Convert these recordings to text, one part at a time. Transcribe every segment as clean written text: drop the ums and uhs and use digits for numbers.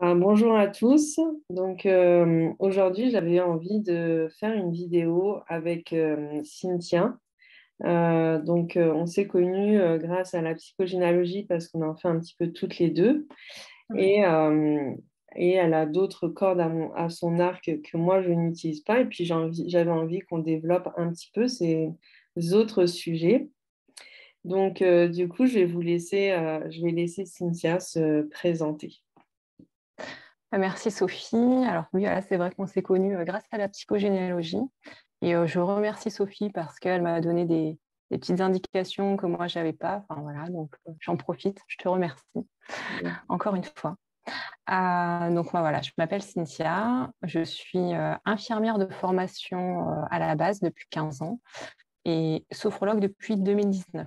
Bonjour à tous. Donc aujourd'hui, j'avais envie de faire une vidéo avec Cynthia. On s'est connus grâce à la psychogénéalogie parce qu'on en fait un petit peu toutes les deux. Ouais. Et, euh, et elle a d'autres cordes à son arc que moi, je n'utilise pas. Et puis j'avais envie qu'on développe un petit peu ces autres sujets. Donc du coup, je vais laisser Cynthia se présenter. Merci Sophie. Alors oui, voilà, c'est vrai qu'on s'est connus grâce à la psychogénéalogie. Et je remercie Sophie parce qu'elle m'a donné des petites indications que moi, je n'avais pas. Enfin, voilà, donc j'en profite. Je te remercie encore une fois. Donc moi, voilà, je m'appelle Cynthia. Je suis infirmière de formation à la base depuis 15 ans et sophrologue depuis 2019.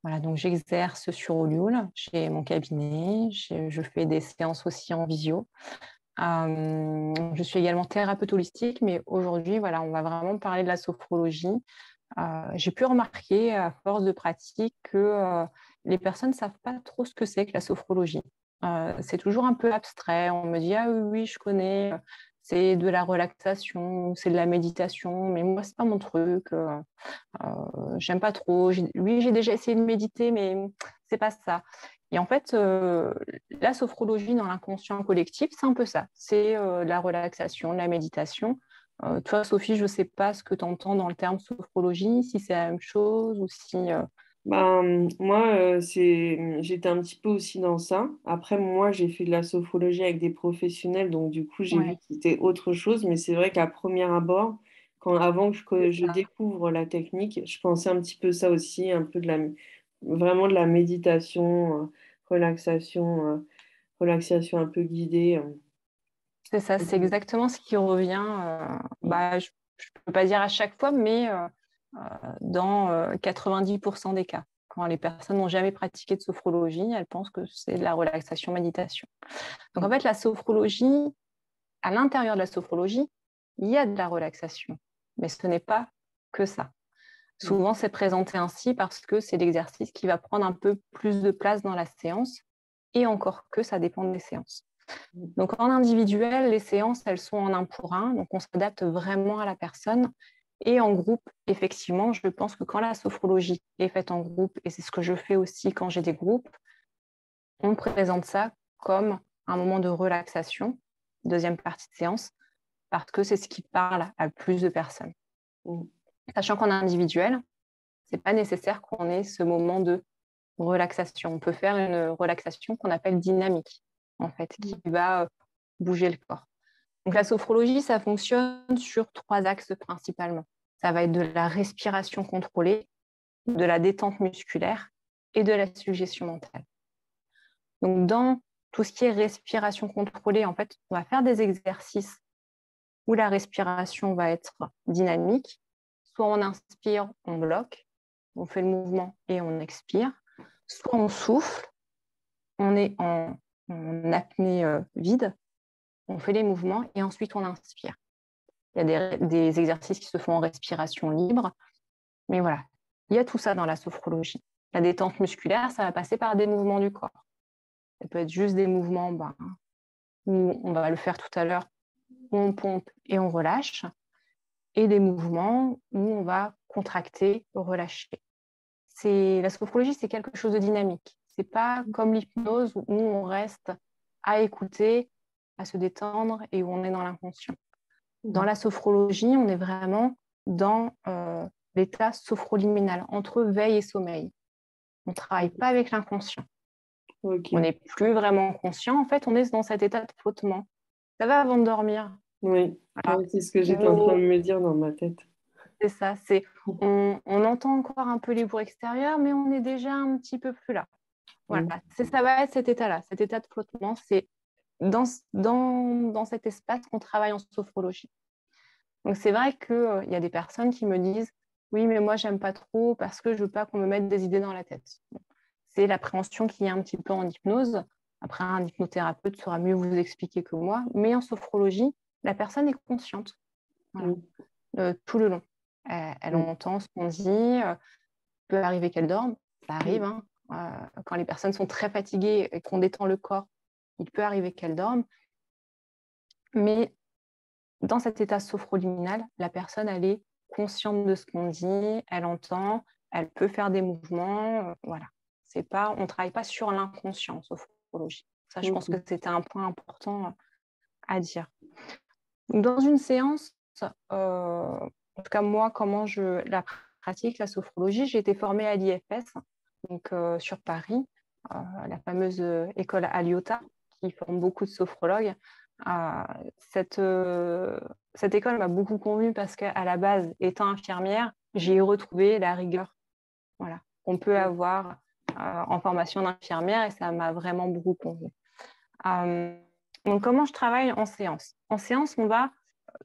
Voilà, donc j'exerce sur Olioul, j'ai mon cabinet, je fais des séances aussi en visio. Je suis également thérapeute holistique, mais aujourd'hui, voilà, on va vraiment parler de la sophrologie. J'ai pu remarquer à force de pratique que les personnes ne savent pas trop ce que c'est que la sophrologie. C'est toujours un peu abstrait. On me dit, ah oui, oui, je connais, c'est de la relaxation, c'est de la méditation, mais moi, c'est pas mon truc. J'aime pas trop. Oui, j'ai déjà essayé de méditer, mais c'est pas ça. Et en fait, la sophrologie dans l'inconscient collectif, c'est un peu ça. C'est la relaxation, la méditation. Toi, Sophie, je ne sais pas ce que tu entends dans le terme sophrologie, si c'est la même chose ou si... Moi, j'étais un petit peu aussi dans ça. Après, moi, j'ai fait de la sophrologie avec des professionnels, donc du coup, j'ai vu Ouais, que c'était autre chose. Mais c'est vrai qu'à premier abord, que c'est je ça. découvre la technique, je pensais un petit peu ça aussi, un peu vraiment de la méditation, relaxation un peu guidée. C'est ça, c'est exactement ce qui revient. Je ne peux pas dire à chaque fois, mais dans 90% des cas. Quand les personnes n'ont jamais pratiqué de sophrologie, elles pensent que c'est de la relaxation méditation. Donc en fait, la sophrologie, à l'intérieur de la sophrologie, il y a de la relaxation, mais ce n'est pas que ça. Souvent, c'est présenté ainsi parce que c'est l'exercice qui va prendre un peu plus de place dans la séance, et encore que ça dépend des séances. Donc en individuel, les séances, elles sont en un pour un, donc on s'adapte vraiment à la personne. Et en groupe, effectivement, je pense que quand la sophrologie est faite en groupe, et c'est ce que je fais aussi quand j'ai des groupes, on présente ça comme un moment de relaxation, deuxième partie de séance, parce que c'est ce qui parle à plus de personnes. Sachant qu'en individuel, ce n'est pas nécessaire qu'on ait ce moment de relaxation. On peut faire une relaxation qu'on appelle dynamique, en fait, qui va bouger le corps. Donc la sophrologie, ça fonctionne sur trois axes principalement. Ça va être de la respiration contrôlée, de la détente musculaire et de la suggestion mentale. Donc dans tout ce qui est respiration contrôlée, en fait, on va faire des exercices où la respiration va être dynamique. Soit on inspire, on bloque, on fait le mouvement et on expire. Soit on souffle, on est en apnée vide, on fait les mouvements et ensuite on inspire. Il y a des exercices qui se font en respiration libre, mais voilà, il y a tout ça dans la sophrologie. La détente musculaire, ça va passer par des mouvements du corps. Ça peut être juste des mouvements où on va le faire tout à l'heure, où on pompe et on relâche, et des mouvements où on va contracter, relâcher. La sophrologie, c'est quelque chose de dynamique. C'est pas comme l'hypnose où on reste à écouter, à se détendre et où on est dans l'inconscient. Dans la sophrologie, on est vraiment dans l'état sophroliminal, entre veille et sommeil. On ne travaille pas avec l'inconscient. On Ok, n'est plus vraiment conscient. En fait, on est dans cet état de flottement. Ça va avant de dormir. oui. Voilà. Ouais, c'est ce que j'étais en train de Nos- me dire dans ma tête. C'est ça. On entend encore un peu les bruits extérieurs, mais on est déjà un petit peu plus là. Voilà. Ça va être cet état-là, cet état de flottement. C'est dans cet espace qu'on travaille en sophrologie. Donc, c'est vrai qu'il y a des personnes qui me disent oui, mais moi, j'aime pas trop parce que je veux pas qu'on me mette des idées dans la tête. Bon. C'est l'appréhension qui est un petit peu en hypnose. Après, un hypnothérapeute saura mieux vous expliquer que moi. Mais en sophrologie, la personne est consciente, voilà, Mm. tout le long. Elle Mm. entend ce qu'on dit. Peut arriver qu'elle dorme, ça arrive. Mm. Hein. Quand les personnes sont très fatiguées et qu'on détend le corps, il peut arriver qu'elle dorme, mais dans cet état sophroliminal, la personne, elle est consciente de ce qu'on dit, elle entend, elle peut faire des mouvements, voilà. On ne travaille pas sur l'inconscient en sophrologie. Ça, je pense que c'était un point important à dire. Dans une séance, en tout cas moi, comment je la pratique, la sophrologie, j'ai été formée à l'IFS, donc sur Paris, la fameuse école Aliota, qui forme beaucoup de sophrologues. Cette école m'a beaucoup convenu parce qu'à la base, étant infirmière, j'ai retrouvé la rigueur, voilà, qu'on peut avoir en formation d'infirmière, et ça m'a vraiment beaucoup convenu. Donc, comment je travaille en séance? En séance, on va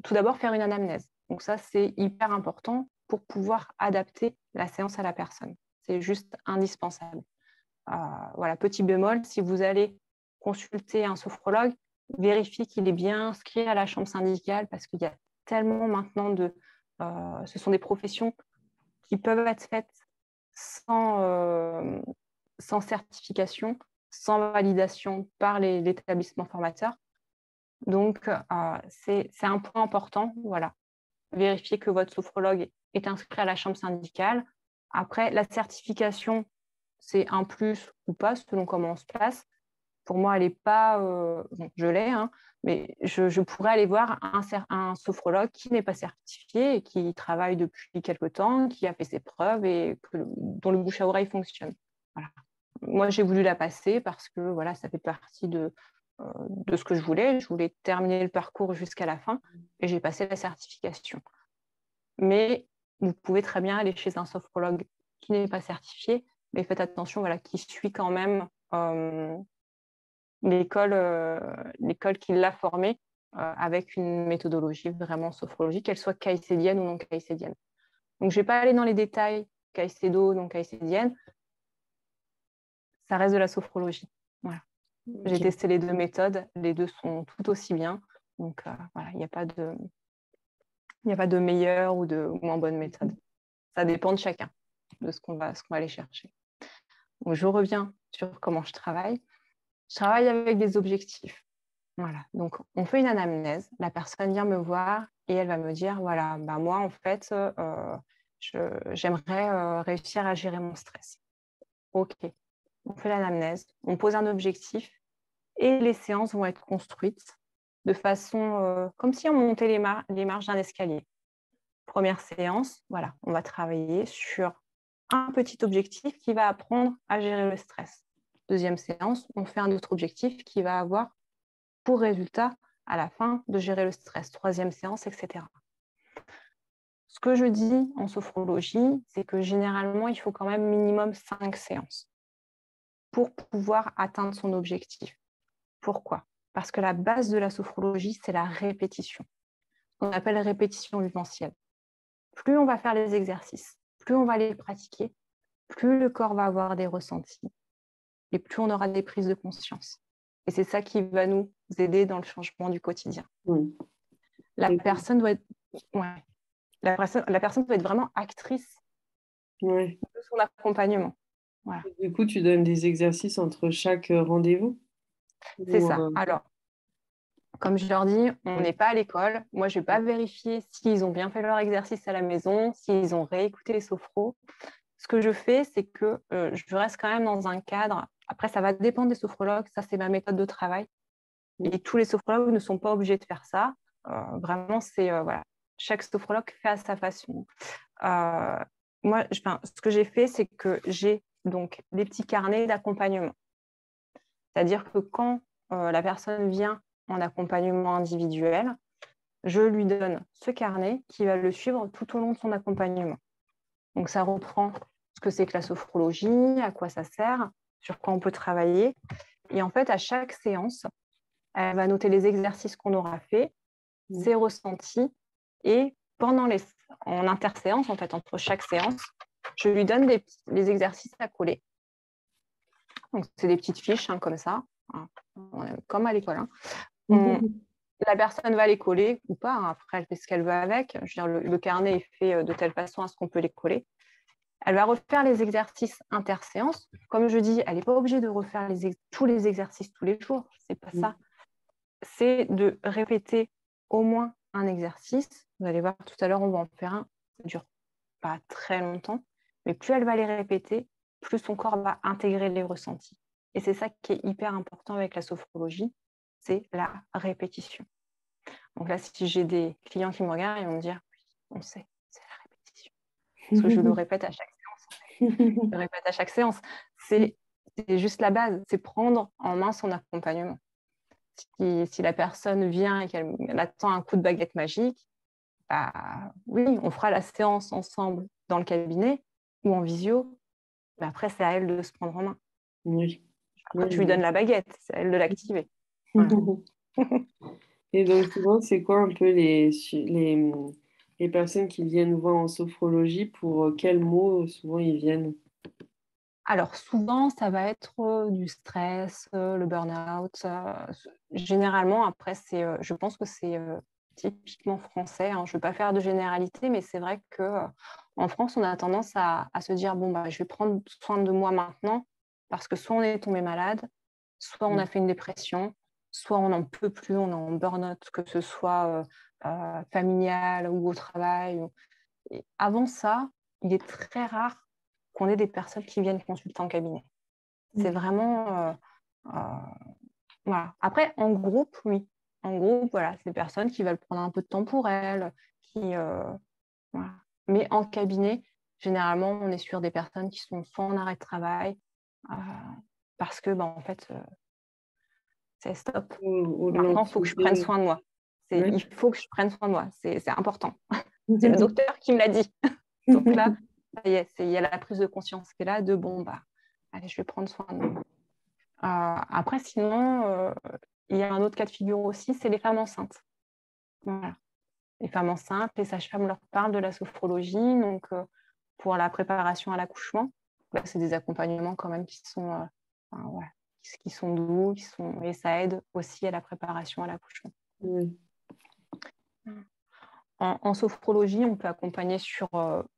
tout d'abord faire une anamnèse. Donc ça, c'est hyper important pour pouvoir adapter la séance à la personne. C'est juste indispensable. Voilà, petit bémol, si vous allez consulter un sophrologue, vérifiez qu'il est bien inscrit à la chambre syndicale, parce qu'il y a tellement maintenant ce sont des professions qui peuvent être faites sans certification, sans validation par l'établissement formateur. Donc, c'est un point important. Voilà. Vérifiez que votre sophrologue est inscrit à la chambre syndicale. Après, la certification, c'est un plus ou pas, selon comment on se place. Pour moi, elle n'est pas... bon, je l'ai, hein, mais je pourrais aller voir un sophrologue qui n'est pas certifié et qui travaille depuis quelque temps, qui a fait ses preuves et dont le bouche à oreille fonctionne. Voilà. Moi, j'ai voulu la passer parce que voilà, ça fait partie de ce que je voulais. Je voulais terminer le parcours jusqu'à la fin et j'ai passé la certification. Mais vous pouvez très bien aller chez un sophrologue qui n'est pas certifié, mais faites attention, voilà, qui suit quand même l'école qui l'a formé avec une méthodologie vraiment sophrologique, qu'elle soit caïcédienne ou non caïcédienne. Donc, je ne vais pas aller dans les détails caïcédo, non caïcédienne. Ça reste de la sophrologie. Voilà. J'ai testé les 2 méthodes, les 2 sont tout aussi bien. Donc, voilà, il n'y a pas de meilleure ou de moins bonne méthode. Ça dépend de chacun, de ce qu'on va aller chercher. Donc, je reviens sur comment je travaille. Je travaille avec des objectifs. Voilà. Donc, on fait une anamnèse. La personne vient me voir et elle va me dire, voilà, bah, moi, en fait, j'aimerais réussir à gérer mon stress. OK. On fait l'anamnèse, on pose un objectif et les séances vont être construites de façon comme si on montait les marches d'un escalier. Première séance, voilà, on va travailler sur un petit objectif qui va apprendre à gérer le stress. Deuxième séance, on fait un autre objectif qui va avoir pour résultat à la fin de gérer le stress. Troisième séance, etc. Ce que je dis en sophrologie, c'est que généralement, il faut quand même minimum 5 séances pour pouvoir atteindre son objectif. Pourquoi? Parce que la base de la sophrologie, c'est la répétition. On appelle répétition vivencielle. Plus on va faire les exercices, plus on va les pratiquer, plus le corps va avoir des ressentis et plus on aura des prises de conscience. Et c'est ça qui va nous aider dans le changement du quotidien. Oui. La personne doit être vraiment actrice de son accompagnement. Voilà. Du coup, tu donnes des exercices entre chaque rendez-vous? C'est ça. Alors, comme je leur dis, on n'est pas à l'école. Moi, je ne vais pas vérifier s'ils ont bien fait leur exercice à la maison, s'ils ont réécouté les sophros. Ce que je fais, c'est que je reste quand même dans un cadre. Après, ça va dépendre des sophrologues. Ça, c'est ma méthode de travail. Et tous les sophrologues ne sont pas obligés de faire ça. Vraiment, c'est voilà. Chaque sophrologue fait à sa façon. Moi, ce que j'ai fait, c'est que j'ai donc des petits carnets d'accompagnement. C'est-à-dire que quand la personne vient en accompagnement individuel, je lui donne ce carnet qui va le suivre tout au long de son accompagnement. Donc, ça reprend ce que c'est que la sophrologie, à quoi ça sert, sur quoi on peut travailler. Et en fait, à chaque séance, elle va noter les exercices qu'on aura fait, ses ressentis. Et en interséance, en fait, entre chaque séance, je lui donne les exercices à coller. Donc, c'est des petites fiches comme ça, comme à l'école. La personne va les coller ou pas. Après, elle fait ce qu'elle veut avec. Je veux dire, le carnet est fait de telle façon à ce qu'on peut les coller. Elle va refaire les exercices interséances. Comme je dis, elle n'est pas obligée de refaire tous les exercices tous les jours. C'est pas ça. C'est de répéter au moins un exercice. Vous allez voir, tout à l'heure, on va en faire un. Ça ne dure pas très longtemps. Mais plus elle va les répéter, plus son corps va intégrer les ressentis. Et c'est ça qui est hyper important avec la sophrologie, c'est la répétition. Donc là, si j'ai des clients qui me regardent, ils vont me dire, oui, on sait, c'est la répétition. Parce que je le répète à chaque séance. Je le répète à chaque séance. C'est juste la base, c'est prendre en main son accompagnement. Si la personne vient et qu'elle attend un coup de baguette magique, bah, oui, on fera la séance ensemble dans le cabinet ou en visio. Mais après, c'est à elle de se prendre en main. Oui. Après, tu lui donnes la baguette, c'est à elle de l'activer. Voilà. Et donc, souvent, c'est quoi un peu les personnes qui viennent voir en sophrologie, pour quels mots souvent ils viennent? Alors, souvent, ça va être du stress, le burn-out. Généralement, après, je pense que c'est typiquement français, hein. Je ne veux pas faire de généralité, mais c'est vrai qu'en France, on a tendance à se dire, bon, bah, je vais prendre soin de moi maintenant, parce que soit on est tombé malade, soit on a fait une dépression, soit on n'en peut plus, on est en burn-out, que ce soit familial ou au travail. Et avant ça, il est très rare qu'on ait des personnes qui viennent consulter en cabinet. C'est vraiment... voilà. Après, en groupe, oui. En groupe, voilà, c'est des personnes qui veulent prendre un peu de temps pour elles. Voilà. Mais en cabinet, généralement, on est sur des personnes qui sont soit en arrêt de travail, parce que, en fait, c'est stop. Ou de Maintenant, il faut que je prenne l'anxiété. soin de moi. Ouais. Il faut que je prenne soin de moi. C'est important. C'est le docteur qui me l'a dit. Donc là, ça y est, il y a la prise de conscience qui est là de bon, bah, allez, je vais prendre soin de moi. Après, sinon, il y a un autre cas de figure aussi, c'est les femmes enceintes. Voilà. Les femmes enceintes, les sages-femmes leur parlent de la sophrologie, donc pour la préparation à l'accouchement, c'est des accompagnements quand même qui sont, voilà, qui sont doux, et ça aide aussi à la préparation à l'accouchement. Oui. En sophrologie, on peut accompagner sur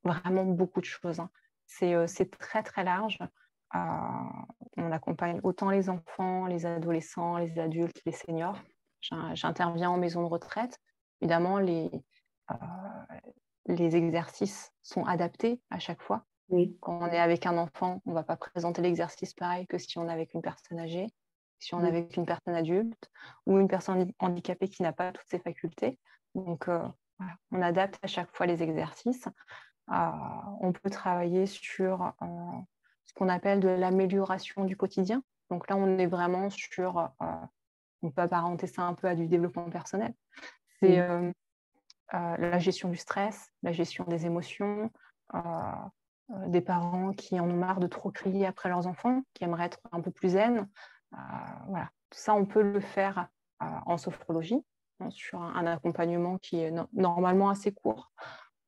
vraiment beaucoup de choses, hein. C'est très, très large. On accompagne autant les enfants, les adolescents, les adultes, les seniors. J'interviens en maison de retraite. Évidemment, euh, les exercices sont adaptés à chaque fois. Oui. Quand on est avec un enfant, on ne va pas présenter l'exercice pareil que si on est avec une personne âgée, si on est avec une personne adulte ou une personne handicapée qui n'a pas toutes ses facultés. Donc, voilà, on adapte à chaque fois les exercices. On peut travailler sur ce qu'on appelle de l'amélioration du quotidien. Donc là, on est vraiment sur, on peut apparenter ça un peu à du développement personnel. C'est la gestion du stress, la gestion des émotions, des parents qui en ont marre de trop crier après leurs enfants, qui aimeraient être un peu plus zen. Voilà. Tout ça, on peut le faire en sophrologie, hein, sur un accompagnement qui est normalement assez court.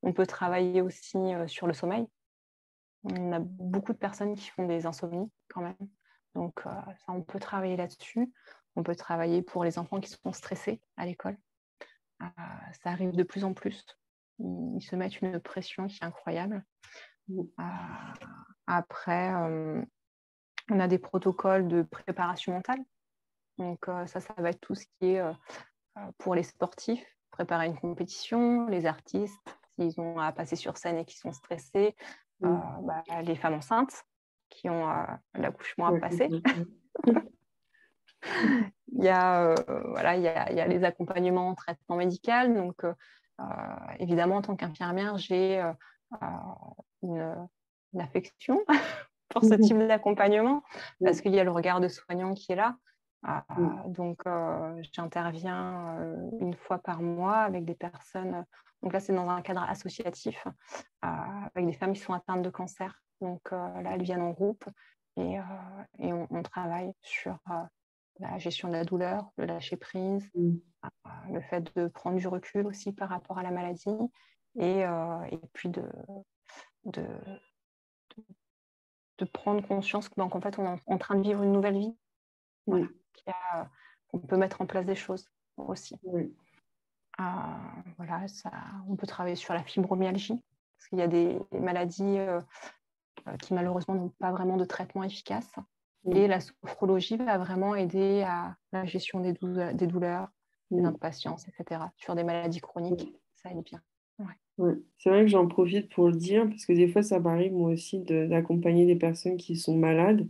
On peut travailler aussi sur le sommeil. On a beaucoup de personnes qui font des insomnies quand même. Donc, ça, on peut travailler là-dessus. On peut travailler pour les enfants qui sont stressés à l'école. Ça arrive de plus en plus. Ils se mettent une pression qui est incroyable. Après, on a des protocoles de préparation mentale. Donc, ça va être tout ce qui est pour les sportifs, préparer une compétition, les artistes, s'ils ont à passer sur scène et qui sont stressés, les femmes enceintes qui ont l'accouchement à passer. Il y a les accompagnements en traitement médical. Donc, évidemment, en tant qu'infirmière, j'ai une affection pour ce type d'accompagnement parce qu'il y a le regard de soignant qui est là. Donc, j'interviens une fois par mois avec des personnes. Donc là, c'est dans un cadre associatif avec des femmes qui sont atteintes de cancer. Donc là, elles viennent en groupe et on travaille sur la gestion de la douleur, le lâcher-prise, le fait de prendre du recul aussi par rapport à la maladie et puis de prendre conscience qu'en fait, on est en train de vivre une nouvelle vie. Voilà, qu'on peut mettre en place des choses aussi. Voilà, on peut travailler sur la fibromyalgie, parce qu'il y a des maladies qui malheureusement n'ont pas vraiment de traitement efficace. Et la sophrologie va vraiment aider à la gestion des douleurs, des impatiences, etc. Sur des maladies chroniques, ça aide bien. Ouais. C'est vrai que j'en profite pour le dire, parce que des fois, ça m'arrive moi aussi d'accompagner des personnes qui sont malades.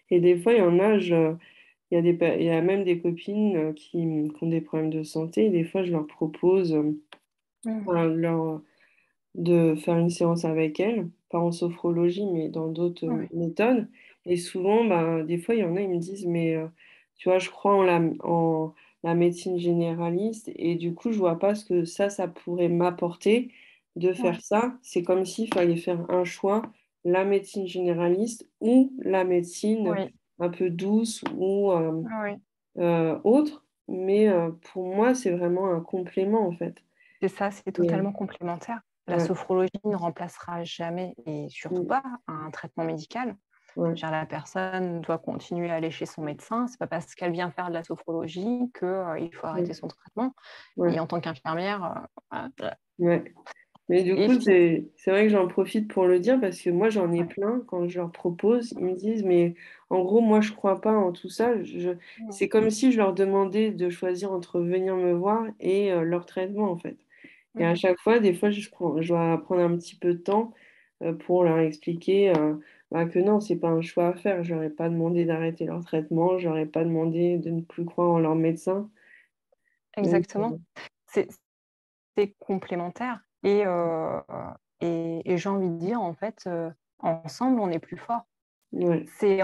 Et des fois, il y en a, il y a même des copines qui ont des problèmes de santé. Et des fois, je leur propose enfin, de faire une séance avec elles, pas en sophrologie, mais dans d'autres méthodes. Et souvent, ben, des fois, il y en a, ils me disent, mais tu vois, je crois en la médecine généraliste et du coup, je vois pas ce que ça pourrait m'apporter de faire ça. C'est comme s'il fallait faire un choix, la médecine généraliste ou la médecine Oui, un peu douce ou oui. autre. Mais pour moi, c'est vraiment un complément, en fait. C'est ça, c'est Et, totalement complémentaire. La ouais, sophrologie ne remplacera jamais, et surtout mm, pas, un traitement médical. ouais, Genre, la personne doit continuer à aller chez son médecin. C'est pas parce qu'elle vient faire de la sophrologie qu'il faut arrêter ouais, son traitement. Et ouais. en tant qu'infirmière, Ouais. Mais du et coup, c'est vrai que j'en profite pour le dire parce que moi, j'en ai plein. Quand je leur propose, ils me disent, mais en gros, moi, je crois pas en tout ça. C'est comme si je leur demandais de choisir entre venir me voir et leur traitement, en fait. Et à chaque fois, des fois, je dois prendre un petit peu de temps pour leur expliquer bah, que non, c'est pas un choix à faire. Je leur ai pas demandé d'arrêter leur traitement. Je leur ai pas demandé de ne plus croire en leur médecin. Donc, exactement. C'est c'est complémentaire. Et j'ai envie de dire, en fait, ensemble, on est plus fort. ouais. C'est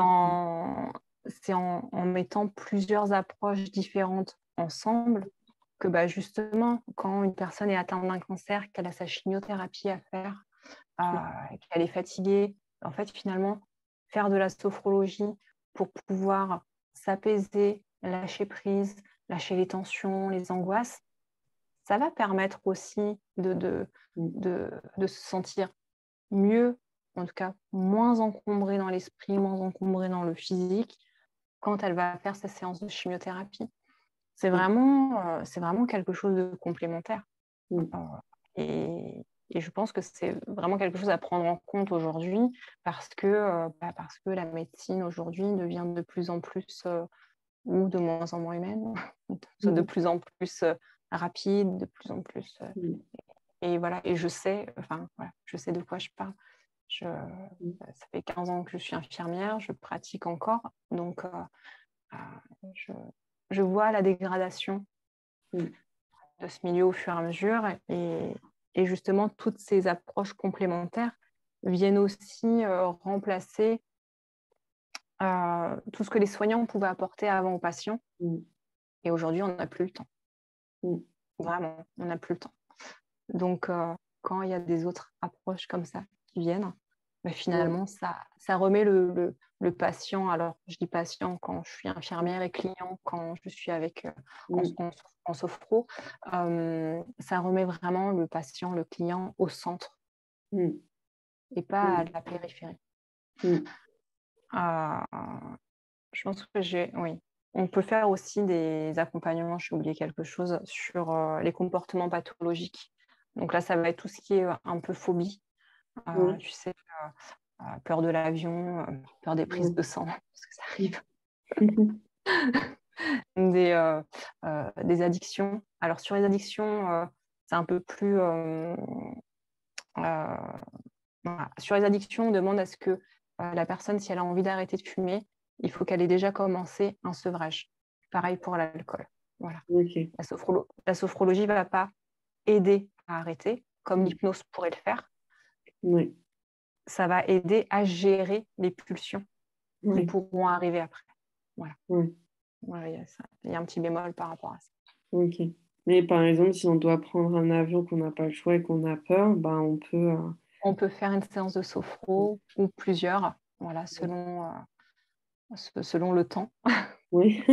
en mettant plusieurs approches différentes ensemble que bah, justement, quand une personne est atteinte d'un cancer, qu'elle a sa chimiothérapie à faire, qu'elle est fatiguée, en fait, finalement, faire de la sophrologie pour pouvoir s'apaiser, lâcher prise, lâcher les tensions, les angoisses, ça va permettre aussi de se sentir mieux, en tout cas moins encombrée dans l'esprit, moins encombrée dans le physique, quand elle va faire sa séance de chimiothérapie. C'est vraiment quelque chose de complémentaire. Mm. Euh, et je pense que c'est vraiment quelque chose à prendre en compte aujourd'hui parce que la médecine aujourd'hui devient de plus en plus ou de moins en moins humaine, de Mm. plus en plus rapide, de plus en plus. Mm. Et voilà, et je sais, enfin, voilà, je sais de quoi je parle. Mm. Ça fait 15 ans que je suis infirmière, je pratique encore, donc euh, je, je vois la dégradation Mm. de ce milieu au fur et à mesure. Et justement, toutes ces approches complémentaires viennent aussi remplacer tout ce que les soignants pouvaient apporter avant aux patients. Mm. Et aujourd'hui, on n'a plus le temps. Mm. Vraiment, on n'a plus le temps. Donc, quand il y a des autres approches comme ça qui viennent, bah, Ouais. finalement, ça remet le patient. Alors, je dis patient quand je suis infirmière et client, quand je suis avec Mm. en sophro, ça remet vraiment le patient, le client au centre Mm. et pas à Mm. la périphérie. Mm. Je pense que oui. On peut faire aussi des accompagnements, j'ai oublié quelque chose, sur les comportements pathologiques. Donc là, ça va être tout ce qui est un peu phobie. Ouais. Tu sais, peur de l'avion, peur des prises Ouais. de sang, parce que ça Mm. arrive, des addictions. Alors sur les addictions, c'est un peu plus... voilà. Sur les addictions, on demande à ce que la personne, si elle a envie d'arrêter de fumer, il faut qu'elle ait déjà commencé un sevrage. Pareil pour l'alcool. Voilà. Ok. La sophrologie ne va pas aider à arrêter, comme Mm. l'hypnose pourrait le faire. Ouais. Ça va aider à gérer les pulsions qui Ouais. pourront arriver après. Voilà. Ouais. Voilà, il y a un petit bémol par rapport à ça. Ok. Mais par exemple, si on doit prendre un avion qu'on n'a pas le choix et qu'on a peur, bah on peut. On peut faire une séance de sophro ou plusieurs, voilà, selon le temps. Oui.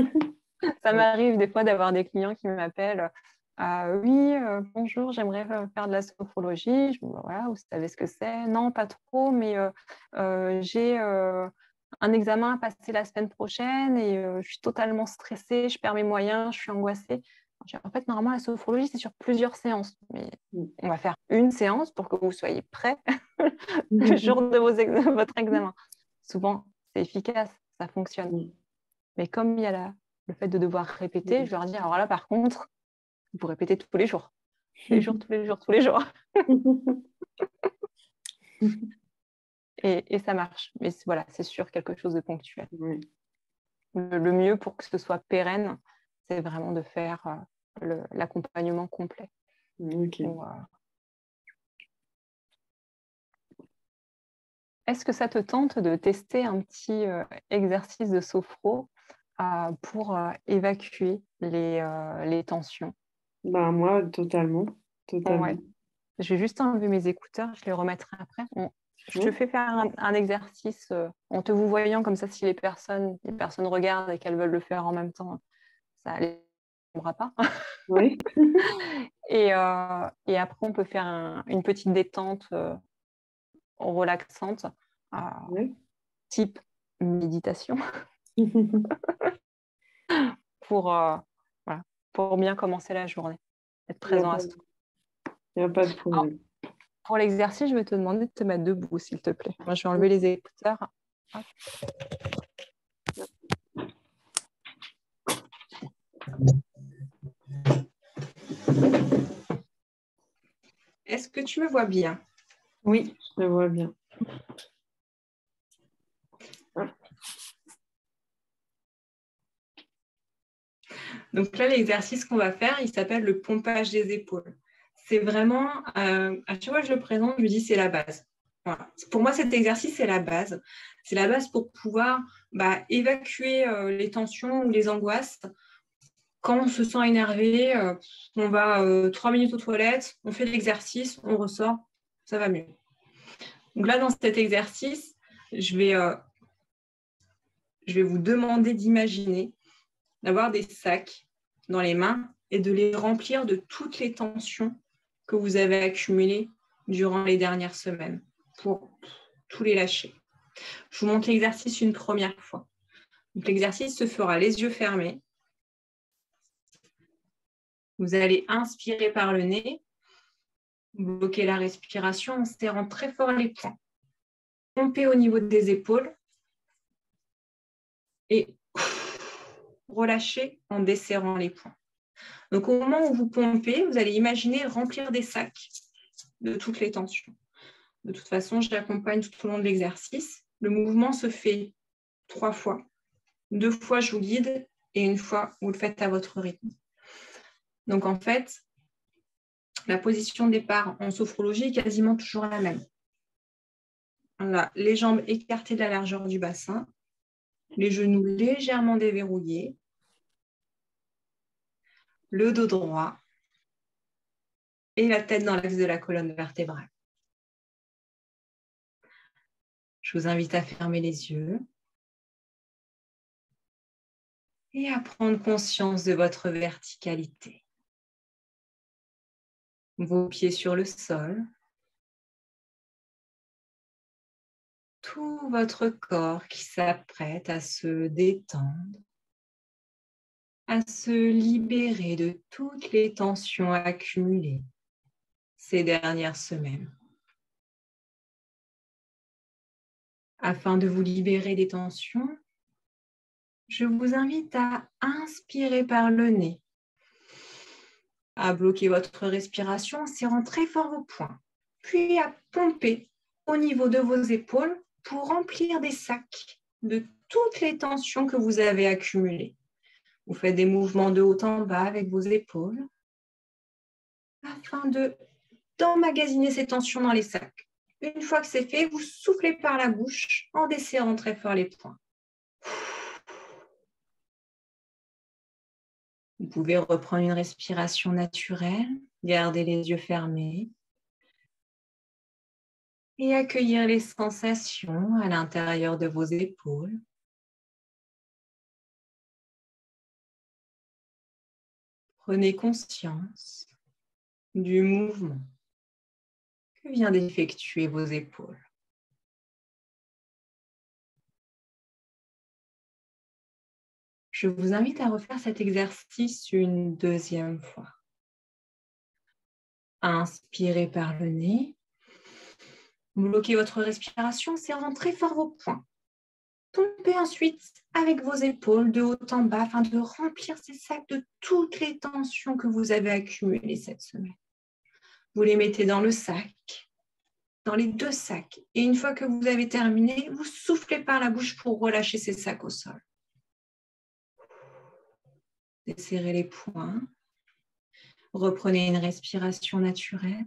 Ça m'arrive des fois d'avoir des clients qui m'appellent. Oui, bonjour, j'aimerais faire de la sophrologie. Je me dis, voilà, vous savez ce que c'est? Non, pas trop, mais j'ai un examen à passer la semaine prochaine et je suis totalement stressée, je perds mes moyens, je suis angoissée. En fait, normalement, la sophrologie, c'est sur plusieurs séances. Mais Mm. on va faire une séance pour que vous soyez prêts le jour de votre examen. Souvent, c'est efficace, ça fonctionne. Mm. Mais comme il y a le fait de devoir répéter, je leur dis, alors là, par contre, vous répétez tous les jours. Tous les jours, tous les jours, tous les jours. Et ça marche. Mais voilà, c'est sûr, quelque chose de ponctuel. Ouais. Le mieux pour que ce soit pérenne, c'est vraiment de faire l'accompagnement complet. Ok. Est-ce que ça te tente de tester un petit exercice de sophro pour évacuer les tensions? Bah, moi, totalement. Ouais. Totalement. Je vais juste enlever mes écouteurs, je les remettrai après. Je te Ouais. fais faire un exercice en te vous voyant comme ça, si les personnes regardent et qu'elles veulent le faire en même temps, ça ne les tombera pas. Ouais. Et après, on peut faire une petite détente relaxante, Ouais. type méditation, pour, voilà, pour bien commencer la journée, être Il n'y a présent pas, à soi. y a pas de Alors, problème. pour l'exercice, je vais te demander de te mettre debout, s'il te plaît. Moi, je vais enlever Ok. les écouteurs. Hop. Est-ce que tu me vois bien? Oui, je le vois bien. Ah. Donc là, l'exercice qu'on va faire, il s'appelle le pompage des épaules. C'est vraiment, à chaque fois que je le présente, je dis c'est la base. Voilà. Pour moi, cet exercice, c'est la base. C'est la base pour pouvoir évacuer les tensions ou les angoisses. Quand on se sent énervé, on va 3 minutes aux toilettes, on fait l'exercice, on ressort, ça va mieux. Donc là, dans cet exercice, je vais vous demander d'imaginer d'avoir des sacs dans les mains et de les remplir de toutes les tensions que vous avez accumulées durant les dernières semaines pour tout les lâcher. Je vous montre l'exercice une première fois. Donc, l'exercice se fera les yeux fermés. Vous allez inspirer par le nez, bloquer la respiration en serrant très fort les poings. Pomper au niveau des épaules et relâcher en desserrant les poings. Donc, au moment où vous pompez, vous allez imaginer remplir des sacs de toutes les tensions. De toute façon, je l'accompagne tout au long de l'exercice. Le mouvement se fait 3 fois. 2 fois, je vous guide et 1 fois, vous le faites à votre rythme. Donc, en fait, la position de départ en sophrologie est quasiment toujours la même. On a les jambes écartées de la largeur du bassin, les genoux légèrement déverrouillés, le dos droit et la tête dans l'axe de la colonne vertébrale. Je vous invite à fermer les yeux et à prendre conscience de votre verticalité. Vos pieds sur le sol, tout votre corps qui s'apprête à se détendre, à se libérer de toutes les tensions accumulées ces dernières semaines. Afin de vous libérer des tensions, je vous invite à inspirer par le nez, à bloquer votre respiration en serrant très fort vos poings, puis à pomper au niveau de vos épaules pour remplir des sacs de toutes les tensions que vous avez accumulées. Vous faites des mouvements de haut en bas avec vos épaules afin d'emmagasiner ces tensions dans les sacs. Une fois que c'est fait, vous soufflez par la bouche en desserrant très fort les poings. Vous pouvez reprendre une respiration naturelle, garder les yeux fermés et accueillir les sensations à l'intérieur de vos épaules. Prenez conscience du mouvement que vient d'effectuer vos épaules. Je vous invite à refaire cet exercice une deuxième fois. Inspirez par le nez. Bloquez votre respiration, serrant très fort vos poings. Tombez ensuite avec vos épaules de haut en bas afin de remplir ces sacs de toutes les tensions que vous avez accumulées cette semaine. Vous les mettez dans le sac, dans les 2 sacs. Et une fois que vous avez terminé, vous soufflez par la bouche pour relâcher ces sacs au sol. Desserrez les poings. Reprenez une respiration naturelle.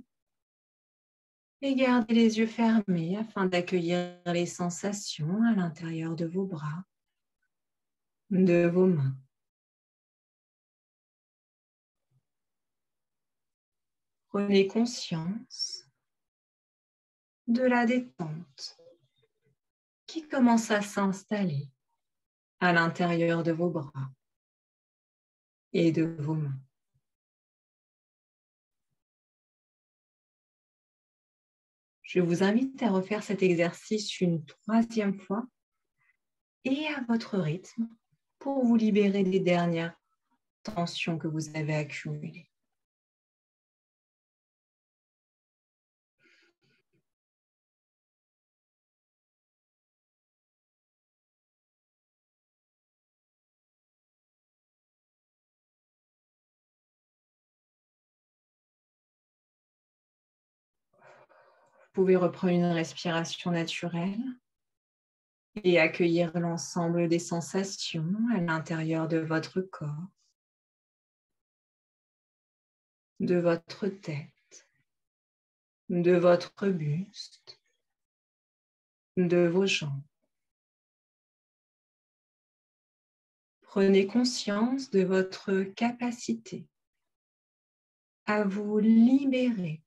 Et gardez les yeux fermés afin d'accueillir les sensations à l'intérieur de vos bras, de vos mains. Prenez conscience de la détente qui commence à s'installer à l'intérieur de vos bras et de vos mains. Je vous invite à refaire cet exercice une 3e fois et à votre rythme pour vous libérer des dernières tensions que vous avez accumulées. Vous pouvez reprendre une respiration naturelle et accueillir l'ensemble des sensations à l'intérieur de votre corps, de votre tête, de votre buste, de vos jambes. Prenez conscience de votre capacité à vous libérer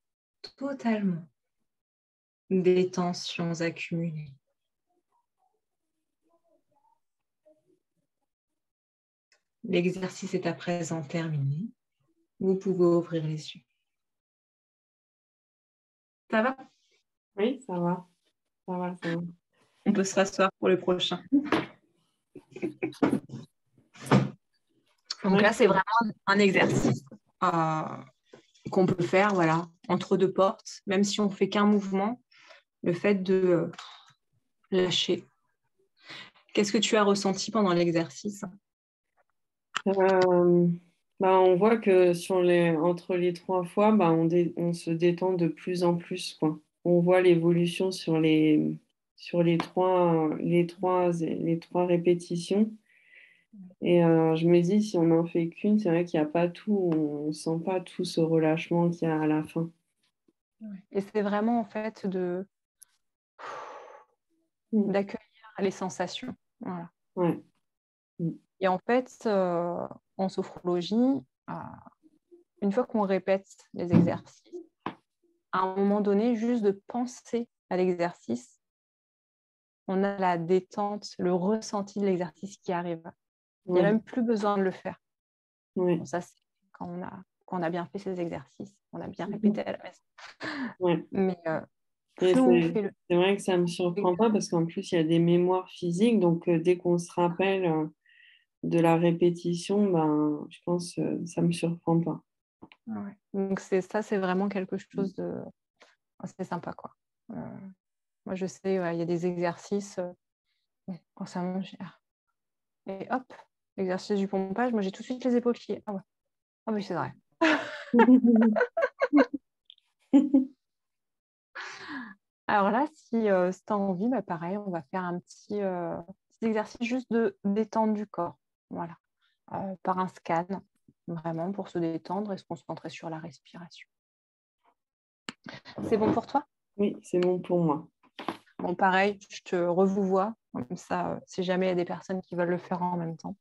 totalement des tensions accumulées. L'exercice est à présent terminé. Vous pouvez ouvrir les yeux. Ça va? Oui, ça va. Ça va, ça va. On peut se rasseoir pour le prochain. Donc là, c'est vraiment un exercice qu'on peut faire entre 2 portes, même si on ne fait qu'un mouvement, le fait de lâcher. Qu'est-ce que tu as ressenti pendant l'exercice? On voit que entre les 3 fois, on se détend de plus en plus, quoi. On voit l'évolution sur les trois répétitions. Et je me dis, si on n'en fait qu'une, c'est vrai qu'il n'y a pas tout, on ne sent pas tout ce relâchement qu'il y a à la fin. Et c'est vraiment en fait d'accueillir les sensations. Voilà. Ouais. Et en fait, en sophrologie, une fois qu'on répète les exercices, à un moment donné, juste de penser à l'exercice, on a la détente, le ressenti de l'exercice qui arrive. Il n'y a même plus besoin de le faire. Ouais. Bon, ça, c'est quand on a bien fait ces exercices, on a bien répété à la maison. Ouais. Mais c'est vrai que ça ne me surprend pas parce qu'en plus, il y a des mémoires physiques. Donc, dès qu'on se rappelle de la répétition, je pense que ça ne me surprend pas. Ouais. Donc, c'est vraiment quelque chose de assez sympa, quoi. Moi, je sais, il y a des exercices, quand ça monte, et hop, l'exercice du pompage, moi, j'ai tout de suite les épaules qui... Ah ouais, ah oui, c'est vrai. Alors là, si tu as envie, pareil, on va faire un petit exercice juste de détente du corps. Voilà. Par un scan, vraiment pour se détendre et se concentrer sur la respiration. C'est bon pour toi? Oui, c'est bon pour moi. Bon, pareil, je te revois. Comme ça, si jamais il y a des personnes qui veulent le faire en même temps,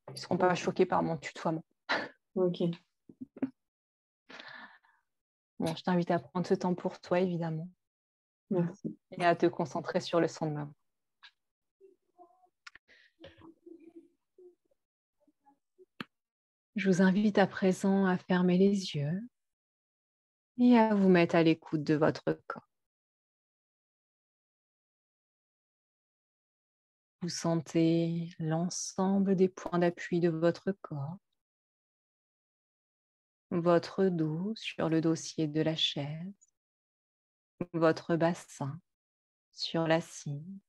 ils ne seront pas choqués par mon tutoiement. Ok. Bon, je t'invite à prendre ce temps pour toi, évidemment. Merci. Et à te concentrer sur le son de ma voix. Je vous invite à présent à fermer les yeux et à vous mettre à l'écoute de votre corps. Vous sentez l'ensemble des points d'appui de votre corps, votre dos sur le dossier de la chaise, votre bassin sur l'assise,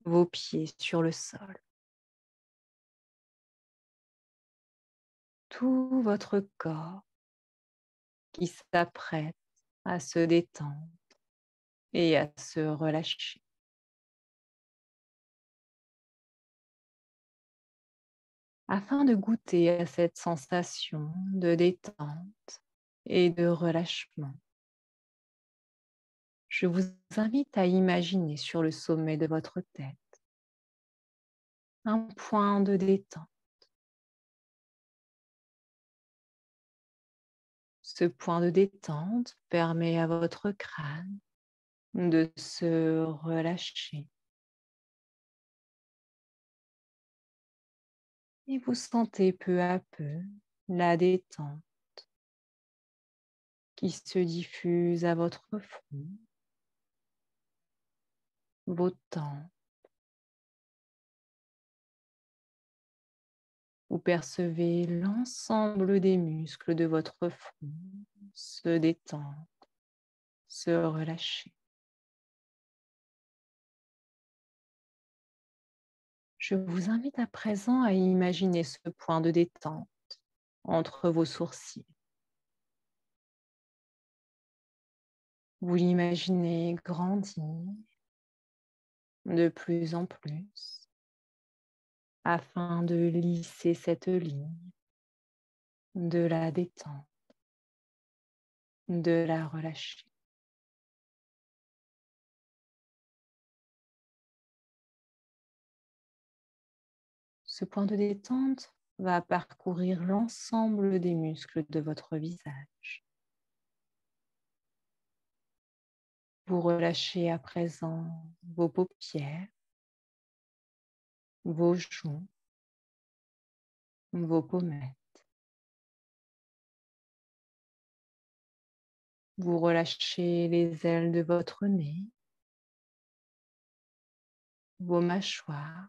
vos pieds sur le sol. Tout votre corps qui s'apprête à se détendre et à se relâcher. Afin de goûter à cette sensation de détente et de relâchement, je vous invite à imaginer sur le sommet de votre tête un point de détente. Ce point de détente permet à votre crâne de se relâcher. Et vous sentez peu à peu la détente qui se diffuse à votre front, vos tempes. Vous percevez l'ensemble des muscles de votre front se détendre, se relâcher. Je vous invite à présent à imaginer ce point de détente entre vos sourcils. Vous l'imaginez grandir de plus en plus afin de lisser cette ligne, de la détendre, de la relâcher. Ce point de détente va parcourir l'ensemble des muscles de votre visage. Vous relâchez à présent vos paupières, vos joues, vos pommettes. Vous relâchez les ailes de votre nez, vos mâchoires.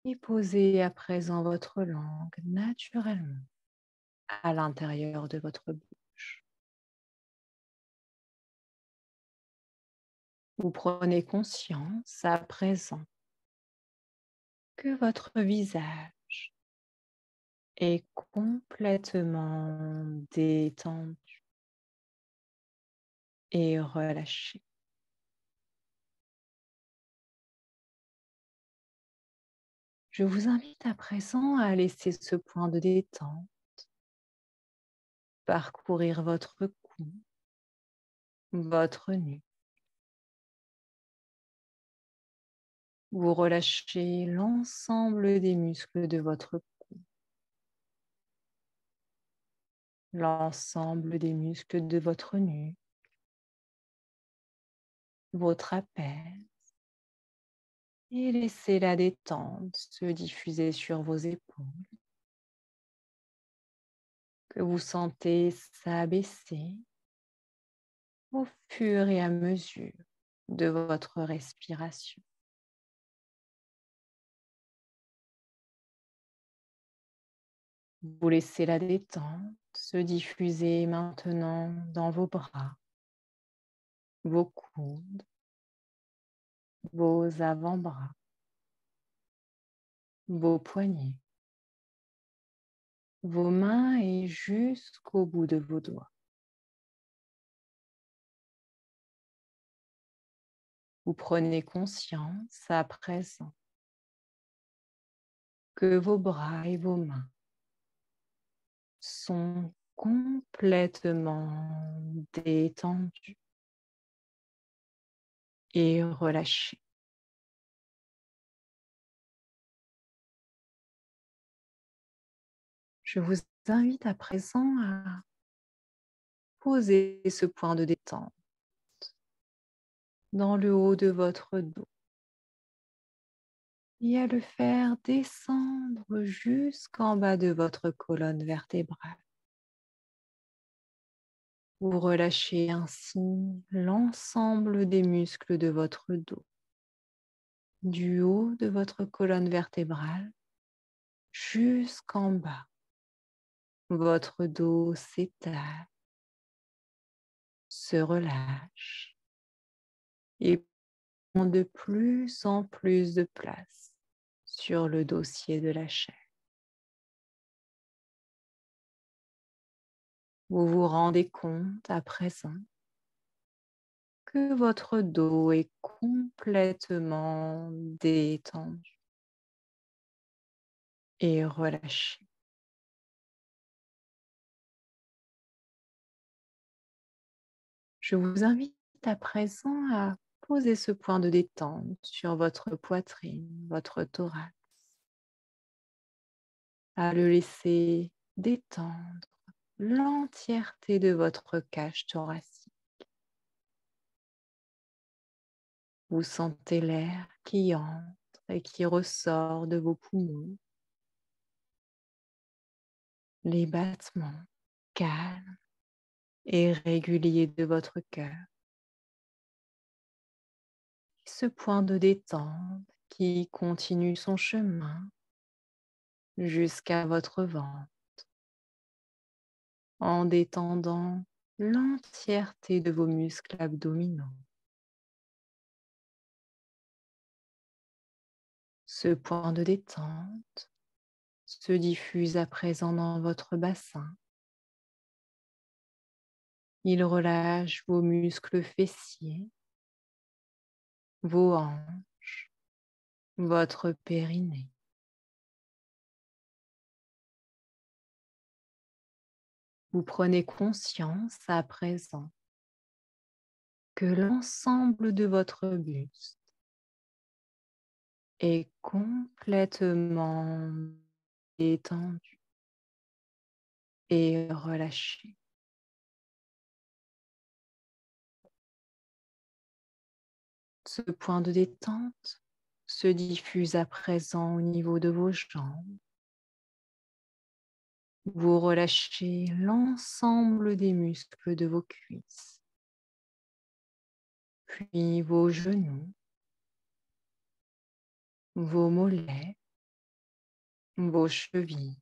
Et posez à présent votre langue naturellement à l'intérieur de votre bouche. Vous prenez conscience à présent que votre visage est complètement détendu et relâché. Je vous invite à présent à laisser ce point de détente parcourir votre cou, votre nuque. Vous relâchez l'ensemble des muscles de votre cou, l'ensemble des muscles de votre nuque, vos trapèzes, et laissez la détente se diffuser sur vos épaules, que vous sentez s'abaisser au fur et à mesure de votre respiration. Vous laissez la détente se diffuser maintenant dans vos bras, vos coudes, vos avant-bras, vos poignets, vos mains et jusqu'au bout de vos doigts. Vous prenez conscience à présent que vos bras et vos mains sont complètement détendus et relâchés. Je vous invite à présent à poser ce point de détente dans le haut de votre dos et à le faire descendre jusqu'en bas de votre colonne vertébrale. Vous relâchez ainsi l'ensemble des muscles de votre dos, du haut de votre colonne vertébrale jusqu'en bas. Votre dos s'étale, se relâche et prend de plus en plus de place sur le dossier de la chaise. Vous vous rendez compte à présent que votre dos est complètement détendu et relâché. Je vous invite à présent à poser ce point de détente sur votre poitrine, votre thorax, à le laisser détendre l'entièreté de votre cage thoracique. Vous sentez l'air qui entre et qui ressort de vos poumons, les battements calmes et réguliers de votre cœur. Ce point de détente qui continue son chemin jusqu'à votre ventre, en détendant l'entièreté de vos muscles abdominaux. Ce point de détente se diffuse à présent dans votre bassin. Il relâche vos muscles fessiers, vos hanches, votre périnée. Vous prenez conscience à présent que l'ensemble de votre buste est complètement détendu et relâché. Ce point de détente se diffuse à présent au niveau de vos jambes. Vous relâchez l'ensemble des muscles de vos cuisses, puis vos genoux, vos mollets, vos chevilles.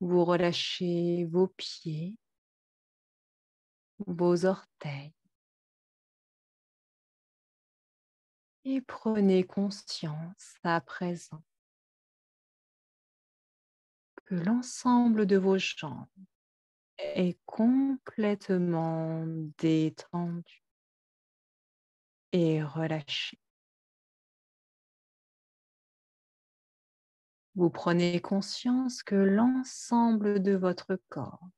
Vous relâchez vos pieds, vos orteils et prenez conscience à présent que l'ensemble de vos jambes est complètement détendu et relâché. Vous prenez conscience que l'ensemble de votre corps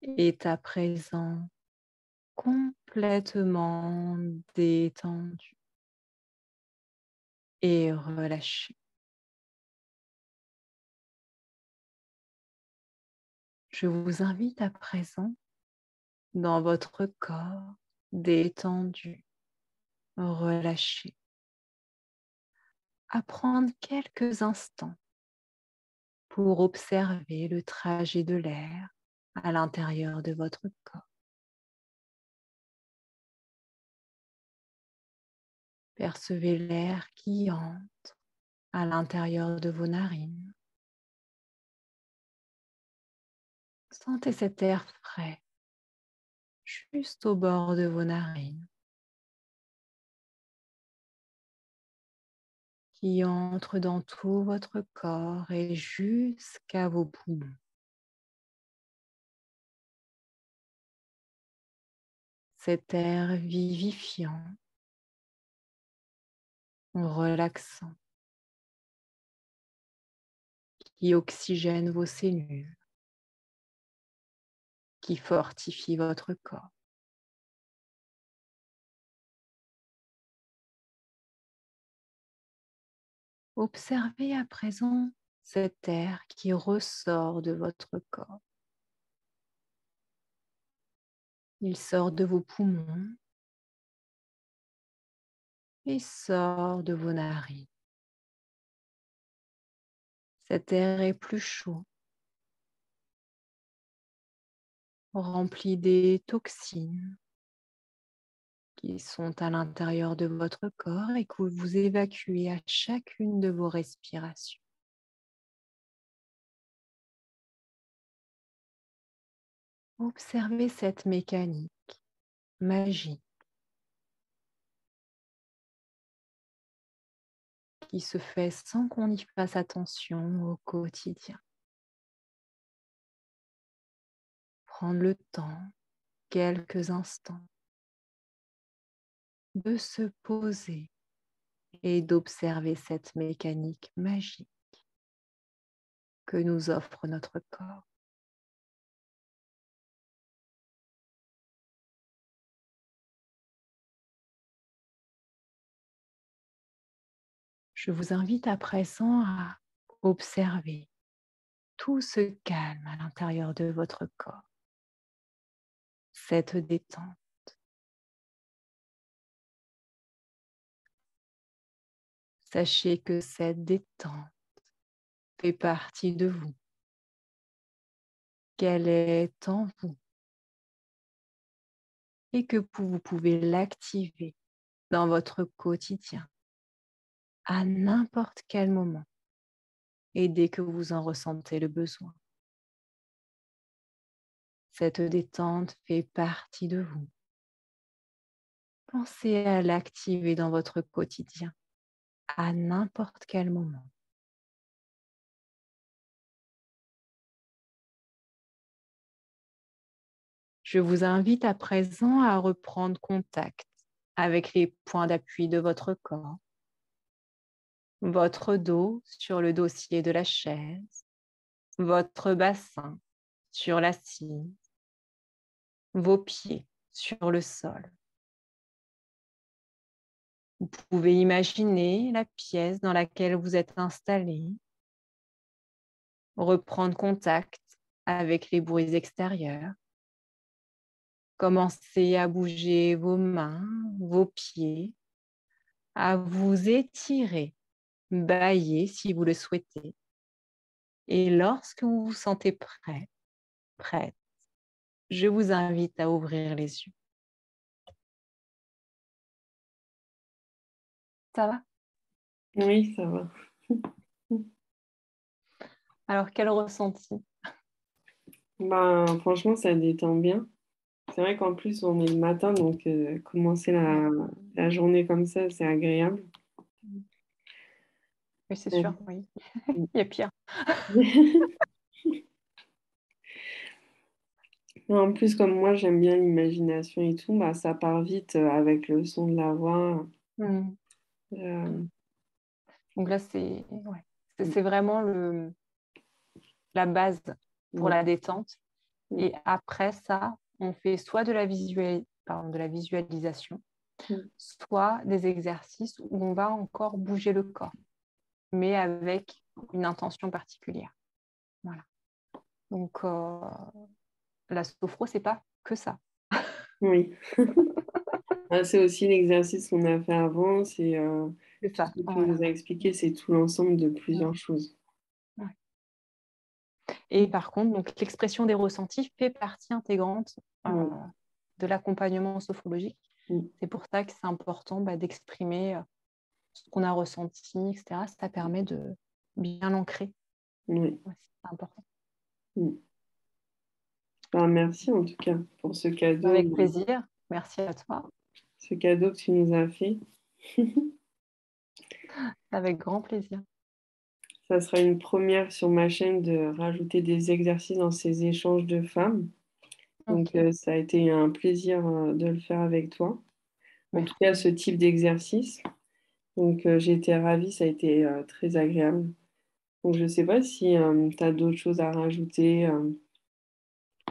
est à présent complètement détendu et relâché. Je vous invite à présent dans votre corps détendu, relâché, à prendre quelques instants pour observer le trajet de l'air à l'intérieur de votre corps. Percevez l'air qui entre à l'intérieur de vos narines. Sentez cet air frais juste au bord de vos narines qui entre dans tout votre corps et jusqu'à vos poumons. Cet air vivifiant, relaxant, qui oxygène vos cellules, qui fortifie votre corps. Observez à présent cet air qui ressort de votre corps. Il sort de vos poumons et sort de vos narines. Cet air est plus chaud, rempli des toxines qui sont à l'intérieur de votre corps et que vous évacuez à chacune de vos respirations. Observez cette mécanique magique qui se fait sans qu'on y fasse attention au quotidien. Prendre le temps, quelques instants, de se poser et d'observer cette mécanique magique que nous offre notre corps. Je vous invite à présent à observer tout ce calme à l'intérieur de votre corps, cette détente. Sachez que cette détente fait partie de vous, qu'elle est en vous et que vous pouvez l'activer dans votre quotidien à n'importe quel moment et dès que vous en ressentez le besoin. Cette détente fait partie de vous. Pensez à l'activer dans votre quotidien à n'importe quel moment. Je vous invite à présent à reprendre contact avec les points d'appui de votre corps, votre dos sur le dossier de la chaise, votre bassin sur l'assise, vos pieds sur le sol. Vous pouvez imaginer la pièce dans laquelle vous êtes installé, reprendre contact avec les bruits extérieurs. Commencez à bouger vos mains, vos pieds, à vous étirer, bâiller si vous le souhaitez. Et lorsque vous vous sentez prêt, prête, je vous invite à ouvrir les yeux. Ça va? Oui, ça va. Alors, quel ressenti? Ben, franchement, ça détend bien. C'est vrai qu'en plus, on est le matin, donc commencer la journée comme ça, c'est agréable. Oui, c'est Ouais. sûr, oui. Il y a pire. En plus, comme moi, j'aime bien l'imagination et tout, bah, ça part vite avec le son de la voix. Mm. Euh, Donc là, c'est vraiment la base pour ouais. la détente. Et après ça, on fait soit de la visualisation, soit des exercices où on va encore bouger le corps, mais avec une intention particulière. Voilà. Donc, la sophro, c'est pas que ça. Oui. Ah, c'est aussi l'exercice qu'on a fait avant, c'est C'est tout ça. ce que tu Voilà. nous as expliqué, c'est tout l'ensemble de plusieurs choses. Ouais. Et par contre, donc, l'expression des ressentis fait partie intégrante Ouais. de l'accompagnement sophrologique. Mm. C'est pour ça que c'est important d'exprimer ce qu'on a ressenti, etc. Ça permet de bien l'ancrer. Oui. Ouais, c'est important. Mm. Ben, merci en tout cas pour Avec plaisir. Merci à toi. ce cadeau que tu nous as fait. Avec grand plaisir. Ça sera une première sur ma chaîne de rajouter des exercices dans ces échanges de femmes. Donc, Ok. ça a été un plaisir de le faire avec toi. En tout cas, Merci. ce type d'exercice. Donc, j'ai été ravie, ça a été très agréable. Donc, je ne sais pas si tu as d'autres choses à rajouter.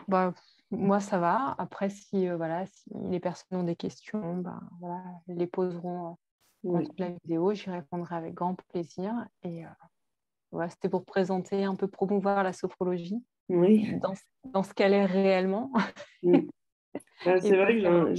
Bah, moi, ça va. Après, si les personnes ont des questions, voilà, elles les poseront en Oui, dessous de la vidéo. J'y répondrai avec grand plaisir. Et voilà, c'était pour présenter, un peu promouvoir la sophrologie oui. dans ce qu'elle est réellement. Mm. Bah, Et c'est pas vrai que savoir.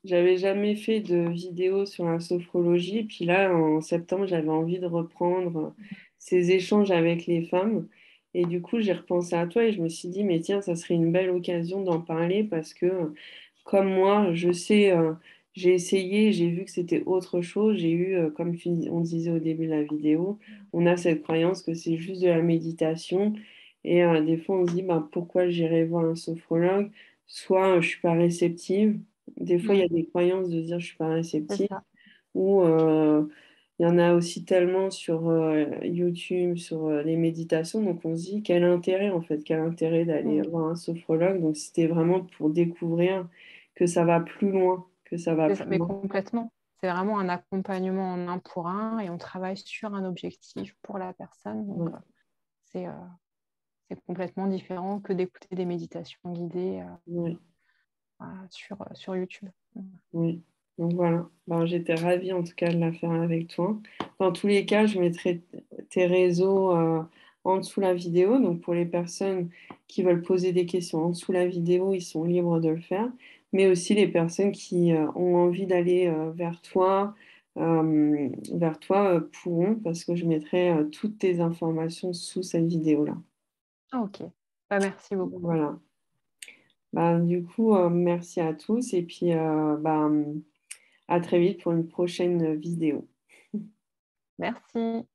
j'avais jamais fait de vidéo sur la sophrologie. Puis là, en septembre, j'avais envie de reprendre ces échanges avec les femmes. Et du coup, j'ai repensé à toi et je me suis dit, mais tiens, ça serait une belle occasion d'en parler parce que, comme moi, je sais, j'ai essayé, j'ai vu que c'était autre chose. J'ai eu, comme on disait au début de la vidéo, on a cette croyance que c'est juste de la méditation. Et des fois, on se dit, bah, pourquoi j'irais voir un sophrologue? Soit je suis pas réceptive. Des fois, il y a des croyances de dire je suis pas C'est réceptive. ça. Ou il y en a aussi tellement sur YouTube, sur les méditations. Donc, on se dit, quel intérêt, en fait, quel intérêt d'aller Mm. voir un sophrologue. Donc, c'était vraiment pour découvrir que ça va plus loin, que ça va C'est ça, plus mais loin. complètement. C'est vraiment un accompagnement en un pour un et on travaille sur un objectif pour la personne. Donc, Ouais, c'est c'est complètement différent que d'écouter des méditations guidées ouais, sur YouTube. ouais. Donc, voilà. Ben, j'étais ravie, en tout cas, de la faire avec toi. Dans tous les cas, je mettrai tes réseaux en dessous la vidéo. Donc, pour les personnes qui veulent poser des questions en dessous la vidéo, ils sont libres de le faire. Mais aussi les personnes qui ont envie d'aller vers toi pourront, parce que je mettrai toutes tes informations sous cette vidéo-là. Ah, ok. Bah, merci beaucoup. Voilà. Ben, du coup, merci à tous et puis à très vite pour une prochaine vidéo. Merci.